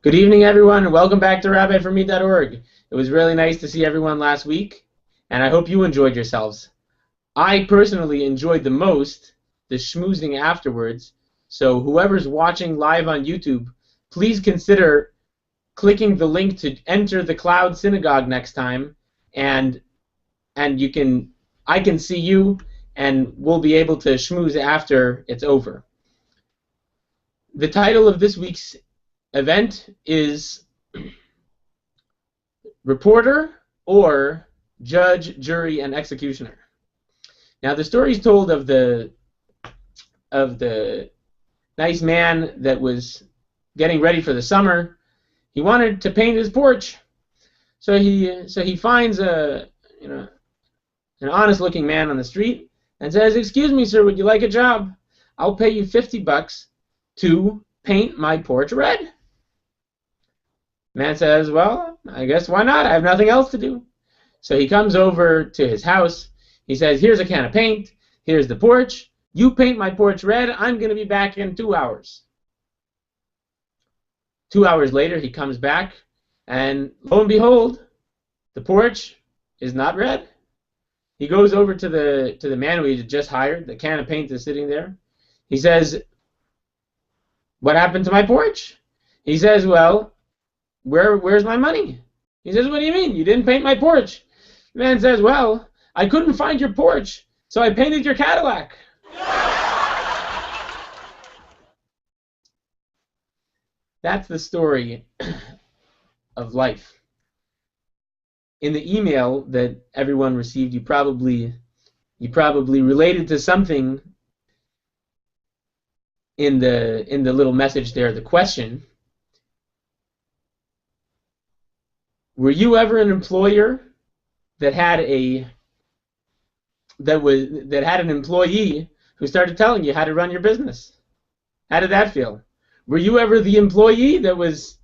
Good evening, everyone, and welcome back to RabbiForMe.org. It was really nice to see everyone last week, and I hope you enjoyed yourselves. I personally enjoyed the most the schmoozing afterwards, so whoever's watching live on YouTube, please consider clicking the link to enter the Cloud Synagogue next time, and I can see you, and we'll be able to schmooze after it's over. The title of this week's event is Reporter or Judge, Jury, and Executioner. Now the story is told of the nice man that was getting ready for the summer. He wanted to paint his porch, so he finds an honest-looking man on the street and says, "Excuse me, sir, would you like a job? I'll pay you $50 to paint my porch red." Man says, "Well, I guess why not? I have nothing else to do." So he comes over to his house. He says, "Here's a can of paint. Here's the porch. You paint my porch red. I'm going to be back in 2 hours." 2 hours later, he comes back, and lo and behold, the porch is not red. He goes over to the man who he had just hired. The can of paint is sitting there. He says, "What happened to my porch?" He says, "Well, where's my money?" He says, "What do you mean? You didn't paint my porch." The man says, "Well, I couldn't find your porch, so I painted your Cadillac." That's the story of life. In the email that everyone received, you probably related to something in the little message there, the question. Were you ever an employer that had an employee who started telling you how to run your business? How did that feel? Were you ever the employee that was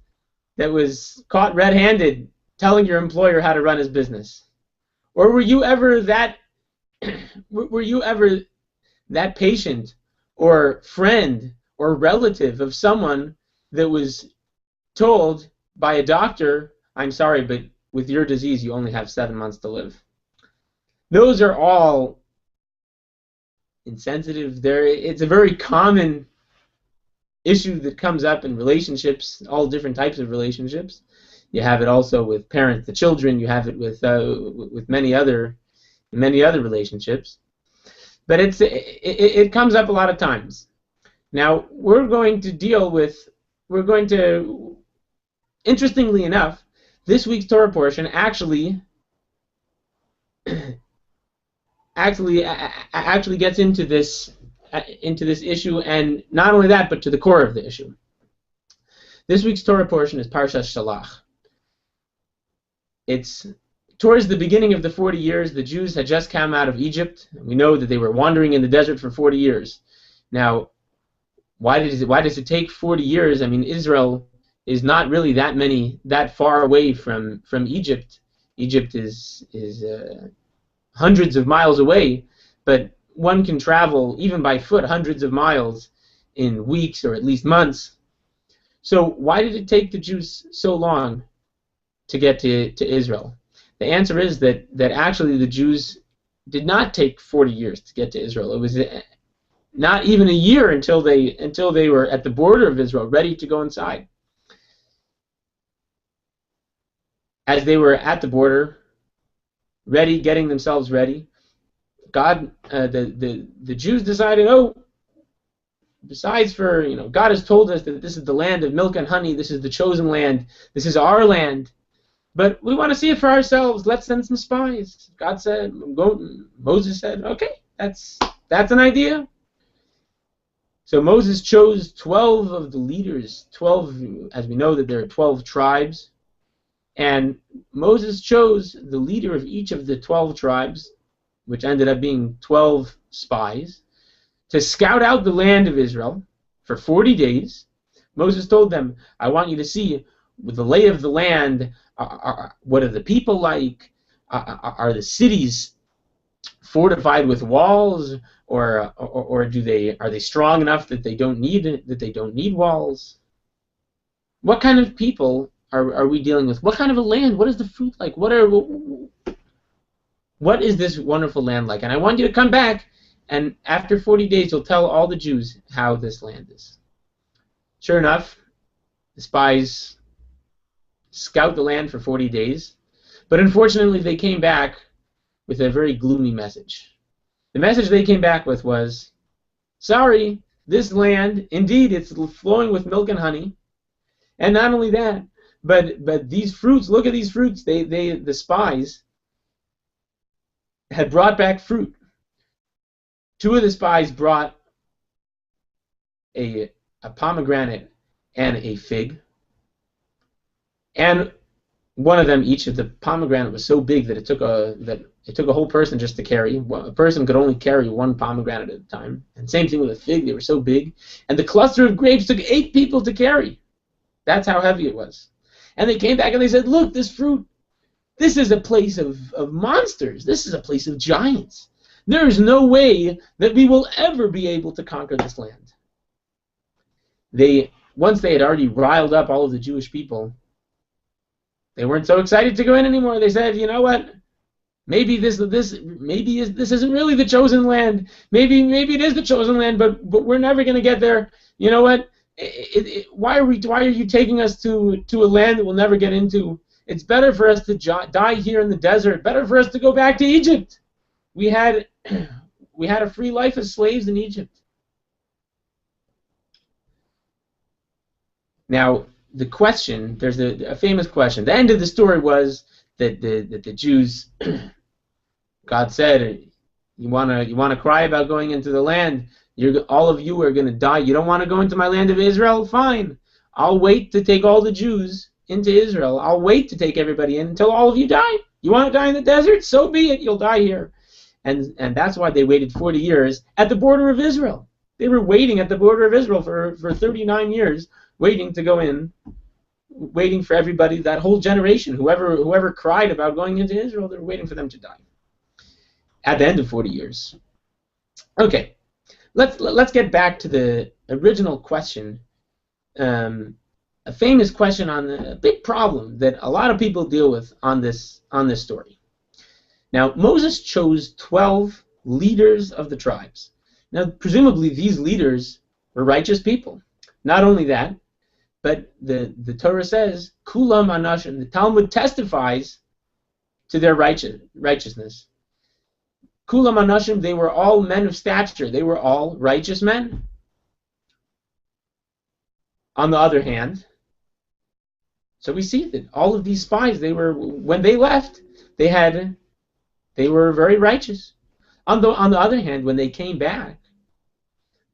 caught red-handed telling your employer how to run his business? Or were you ever that patient or friend or relative of someone that was told by a doctor, "I'm sorry, but with your disease you only have 7 months to live"? Those are all insensitive. It's a very common issue that comes up in relationships, all different types of relationships. You have it also with parents to children. You have it with many other relationships. But it comes up a lot of times. Now we're going to, interestingly enough, this week's Torah portion actually gets into this issue, and not only that, but to the core of the issue. This week's Torah portion is Parshas Shalach. It's towards the beginning of the 40 years. The Jews had just come out of Egypt. We know that they were wandering in the desert for 40 years. Now, why does it take 40 years? I mean, Israel is not really that far away from Egypt. Egypt is hundreds of miles away, but one can travel, even by foot, hundreds of miles in weeks or at least months. So why did it take the Jews so long to get to Israel? The answer is that actually the Jews did not take 40 years to get to Israel. It was not even a year until they were at the border of Israel, ready to go inside. As they were at the border, ready, getting themselves ready, the Jews decided, besides God has told us that this is the land of milk and honey, this is the chosen land, this is our land, but we want to see it for ourselves. Let's send some spies. God said, Moses said, okay, that's an idea. So Moses chose 12 of the leaders, 12, as we know that there are 12 tribes, and Moses chose the leader of each of the 12 tribes, which ended up being 12 spies, to scout out the land of Israel for 40 days. Moses told them, I want you to see the lay of the land. What are the people like? Are the cities fortified with walls, or are they strong enough that they don't need walls? What kind of people are we dealing with? What kind of a land? What is the fruit like? What is this wonderful land like? And I want you to come back, and after 40 days, you'll tell all the Jews how this land is. Sure enough, the spies scout the land for 40 days, but unfortunately they came back with a very gloomy message. The message they came back with was, sorry, this land, indeed, it's flowing with milk and honey, and not only that, but these fruits, look at these fruits, the spies had brought back fruit. Two of the spies brought a pomegranate and a fig, and one of them, each of the pomegranate was so big that it took a whole person just to carry. A person could only carry one pomegranate at a time. And same thing with a fig; they were so big. And the cluster of grapes took 8 people to carry. That's how heavy it was. And they came back and they said, "Look, this fruit. This is a place of monsters. This is a place of giants. There is no way that we will ever be able to conquer this land." Once they had already riled up all of the Jewish people, they weren't so excited to go in anymore. They said, "You know what? Maybe this isn't really the chosen land. Maybe it is the chosen land, but we're never going to get there. You know what? Why are you taking us to a land that we'll never get into? It's better for us to die here in the desert. Better for us to go back to Egypt. We had a free life as slaves in Egypt." Now, the question, there's a famous question. The end of the story was that the Jews, God said, you wanna cry about going into the land. All of you are going to die. You don't want to go into my land of Israel? Fine. I'll wait to take all the Jews into Israel. I'll wait to take everybody in until all of you die. You want to die in the desert? So be it. You'll die here. And that's why they waited 40 years at the border of Israel. They were waiting at the border of Israel for 39 years, waiting to go in, waiting for everybody, that whole generation, whoever cried about going into Israel, they were waiting for them to die at the end of 40 years. Okay, let's get back to the original question, a famous question on a big problem that a lot of people deal with on this story. Now, Moses chose 12 leaders of the tribes. Now, presumably these leaders were righteous people. Not only that, but the Torah says, Kulam Anashim, the Talmud testifies to their righteousness. Kulam Anashim, they were all men of stature. They were all righteous men. On the other hand, so we see that all of these spies, when they left, they were very righteous. On the other hand, when they came back,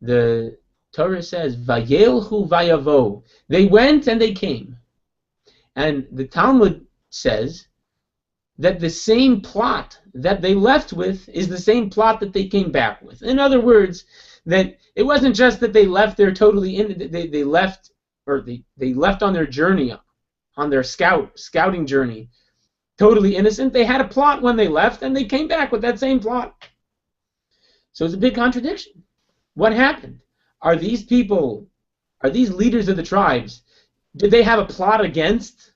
the Torah says, Vayelchu vayavo. They went and they came. And the Talmud says that the same plot that they left with is the same plot that they came back with. In other words, that it wasn't just that they left there totally they left on their journey, on their scouting journey, totally innocent. They had a plot when they left, and they came back with that same plot. So it's a big contradiction. What happened? Are these leaders of the tribes, did they have a plot against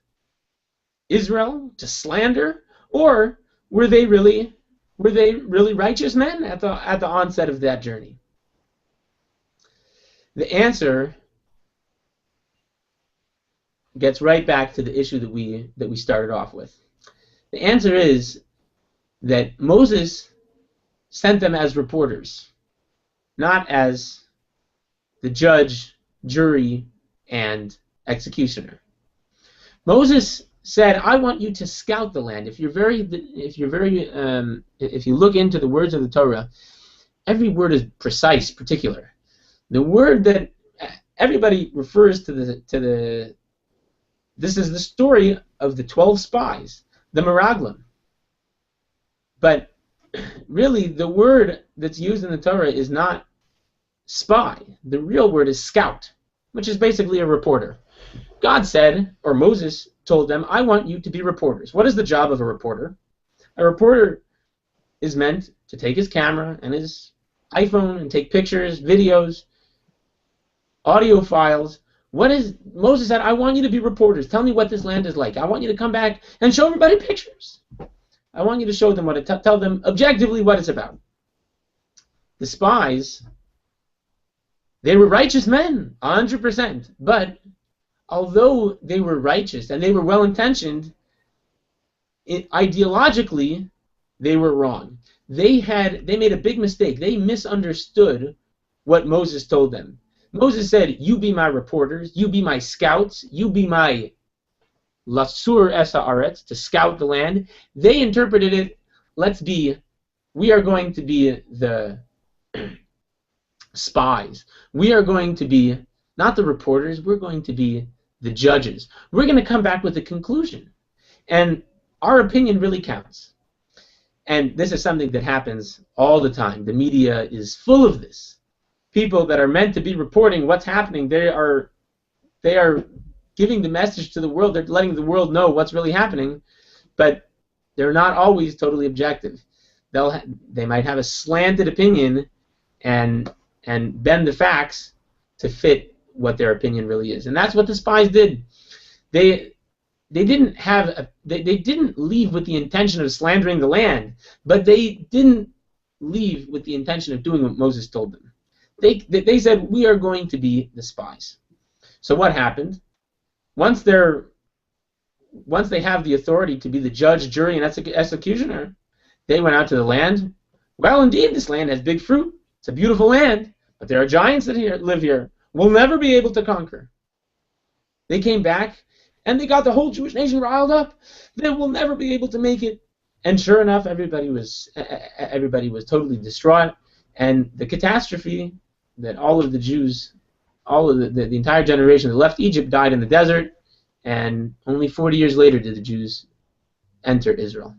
Israel to slander, or were they really righteous men at the onset of that journey? The answer gets right back to the issue that we started off with. The answer is that Moses sent them as reporters, not as the judge, jury, and executioner. Moses said, "I want you to scout the land." If you look into the words of the Torah, every word is precise, particular. The word that everybody refers to this is the story of the 12 spies, the Meraglim. But really, the word that's used in the Torah is not spy. The real word is scout, which is basically a reporter. God said, or Moses told them, "I want you to be reporters." What is the job of a reporter? A reporter is meant to take his camera and his iPhone and take pictures, videos, audio files, Moses said, I want you to be reporters. Tell me what this land is like. I want you to come back and show everybody pictures. I want you to show them tell them objectively what it's about. The spies, they were righteous men, 100%. But although they were righteous and they were well-intentioned, ideologically, they were wrong. They made a big mistake. They misunderstood what Moses told them. Moses said, you be my reporters, you be my scouts, you be my lasur es haaretz, to scout the land. They interpreted it, we are going to be the spies. We are going to be, not the reporters, we're going to be the judges. We're going to come back with a conclusion. And our opinion really counts. And this is something that happens all the time. The media is full of this. People that are meant to be reporting what's happening, they are giving the message to the world. They're letting the world know what's really happening, but they're not always totally objective. They might have a slanted opinion and bend the facts to fit what their opinion really is. And that's what the spies did. They didn't leave with the intention of slandering the land, but they didn't leave with the intention of doing what Moses told them. They said, we are going to be the spies. So what happened? Once they have the authority to be the judge, jury, and executioner, they went out to the land. Well, indeed, this land has big fruit. It's a beautiful land, but there are giants that live here. We'll never be able to conquer. They came back, and they got the whole Jewish nation riled up. They will never be able to make it. And sure enough, everybody was totally distraught. And the catastrophe that all of the Jews, all of the entire generation that left Egypt died in the desert, and only 40 years later did the Jews enter Israel.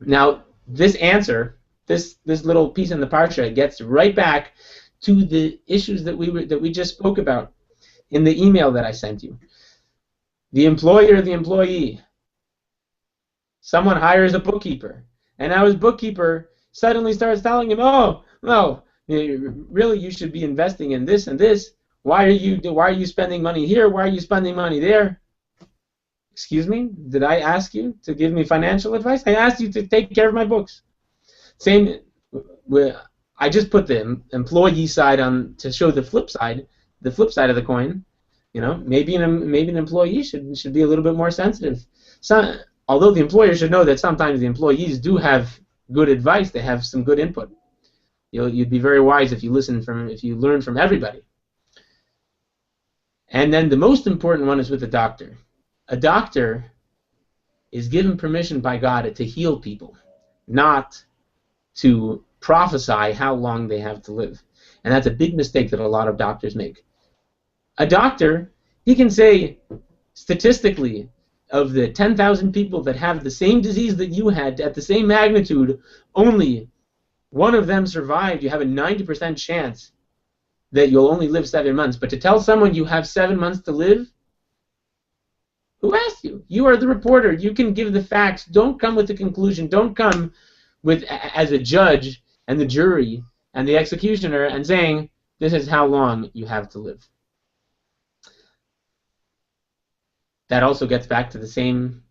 Now, this answer, this little piece in the parsha, gets right back to the issues that we just spoke about in the email that I sent you. The employer, the employee. Someone hires a bookkeeper, and now his bookkeeper suddenly starts telling him, "Oh, no, really, you should be investing in this and this. Why are you spending money here? Why are you spending money there?" Excuse me? Did I ask you to give me financial advice? I asked you to take care of my books. Same. I just put the employee side on to show the flip side of the coin. You know, maybe an employee should be a little bit more sensitive. Although the employer should know that sometimes the employees do have good advice, they have some good input. You'd be very wise if you learn from everybody. And then the most important one is with the doctor. A doctor is given permission by God to heal people, not to prophesy how long they have to live. And that's a big mistake that a lot of doctors make. A doctor, he can say, statistically, of the 10,000 people that have the same disease that you had at the same magnitude, only one of them survived. You have a 90% chance that you'll only live 7 months. But to tell someone you have 7 months to live, who asked you? You are the reporter. You can give the facts. Don't come with the conclusion. Don't come with as a judge and the jury and the executioner and saying, this is how long you have to live. That also gets back to the same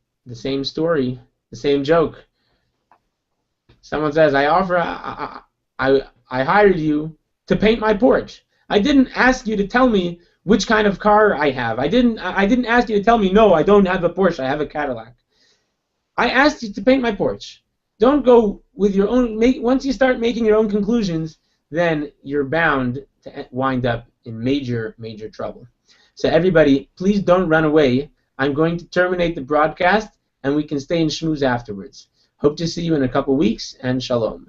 story, the same joke. Someone says, I hired you to paint my porch. I didn't ask you to tell me which kind of car I have. I didn't ask you to tell me, no, I don't have a Porsche, I have a Cadillac. I asked you to paint my porch. Don't go with your own, once you start making your own conclusions, then you're bound to wind up in major, major trouble. So everybody, please don't run away. I'm going to terminate the broadcast, and we can stay in schmooze afterwards. Hope to see you in a couple weeks, and shalom.